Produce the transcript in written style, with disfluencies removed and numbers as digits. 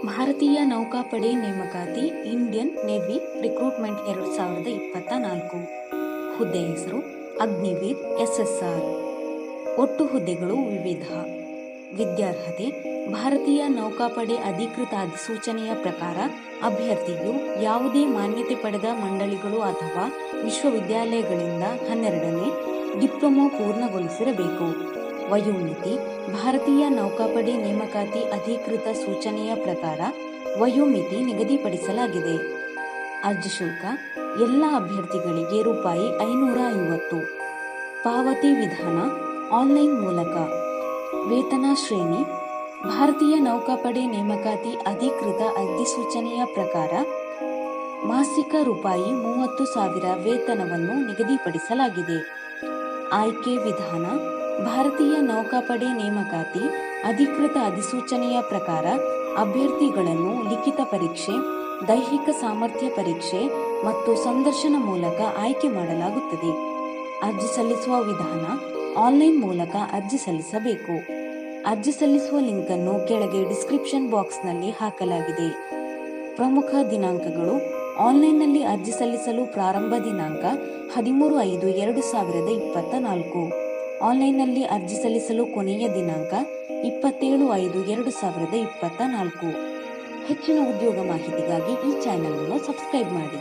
ಭಾರತೀಯ ನೌಕಾಪಡೆ ನೇಮಕಾತಿ ಇಂಡಿಯನ್ ನೇವಿ ರಿಕ್ರೂಟ್ಮೆಂಟ್ 2024. ಹುದ್ದೆ ಹೆಸರು ಅಗ್ನಿವೀರ್ SSR. ಒಟ್ಟು ಹುದ್ದೆಗಳು ವಿವಿಧ. ವಿದ್ಯಾರ್ಹತೆ ಭಾರತೀಯ ನೌಕಾಪಡೆ ಅಧಿಕೃತ ಅಧಿಸೂಚನೆಯ ಪ್ರಕಾರ ಅಭ್ಯರ್ಥಿಯು ಯಾವುದೇ ಮಾನ್ಯತೆ ಪಡೆದ ಮಂಡಳಿಗಳು ಅಥವಾ ವಿಶ್ವವಿದ್ಯಾಲಯಗಳಿಂದ 12ನೇ ಡಿಪ್ಲೊಮಾ ಪೂರ್ಣಗೊಳಿಸಿರಬೇಕು. ವಯೋಮಿತಿ ಭಾರತೀಯ ನೌಕಾಪಡೆ ನೇಮಕಾತಿ ಅಧಿಕೃತ ಸೂಚನೆಯ ಪ್ರಕಾರ ವಯೋಮಿತಿ ನಿಗದಿಪಡಿಸಲಾಗಿದೆ. ಅರ್ಜಿ ಶುಲ್ಕ ಎಲ್ಲ ಅಭ್ಯರ್ಥಿಗಳಿಗೆ ₹550. ಪಾವತಿ ವಿಧಾನ ಆನ್ಲೈನ್ ಮೂಲಕ. ವೇತನ ಶ್ರೇಣಿ ಭಾರತೀಯ ನೌಕಾಪಡೆ ನೇಮಕಾತಿ ಅಧಿಕೃತ ಅಧಿಸೂಚನೆಯ ಪ್ರಕಾರ ಮಾಸಿಕ ₹30,000 ವೇತನವನ್ನು ನಿಗದಿಪಡಿಸಲಾಗಿದೆ. ಆಯ್ಕೆ ವಿಧಾನ ಭಾರತೀಯ ನೌಕಾಪಡೆ ನೇಮಕಾತಿ ಅಧಿಕೃತ ಅಧಿಸೂಚನೆಯ ಪ್ರಕಾರ ಅಭ್ಯರ್ಥಿಗಳನ್ನು ಲಿಖಿತ ಪರೀಕ್ಷೆ, ದೈಹಿಕ ಸಾಮರ್ಥ್ಯ ಪರೀಕ್ಷೆ ಮತ್ತು ಸಂದರ್ಶನ ಮೂಲಕ ಆಯ್ಕೆ ಮಾಡಲಾಗುತ್ತದೆ. ಅರ್ಜಿ ಸಲ್ಲಿಸುವ ವಿಧಾನ ಆನ್ಲೈನ್ ಮೂಲಕ ಅರ್ಜಿ ಸಲ್ಲಿಸಬೇಕು. ಅರ್ಜಿ ಸಲ್ಲಿಸುವ ಲಿಂಕನ್ನು ಕೆಳಗೆ ಡಿಸ್ಕ್ರಿಪ್ಷನ್ ಬಾಕ್ಸ್ನಲ್ಲಿ ಹಾಕಲಾಗಿದೆ. ಪ್ರಮುಖ ದಿನಾಂಕಗಳು: ಆನ್ಲೈನ್ನಲ್ಲಿ ಅರ್ಜಿ ಸಲ್ಲಿಸಲು ಪ್ರಾರಂಭ ದಿನಾಂಕ 13/5/2024. ಆನ್ಲೈನ್ನಲ್ಲಿ ಅರ್ಜಿ ಸಲ್ಲಿಸಲು ಕೊನೆಯ ದಿನಾಂಕ 27/5/2024. ಹೆಚ್ಚಿನ ಉದ್ಯೋಗ ಮಾಹಿತಿಗಾಗಿ ಈ ಚಾನೆಲ್ ಅನ್ನು ಸಬ್ಸ್ಕ್ರೈಬ್ ಮಾಡಿ.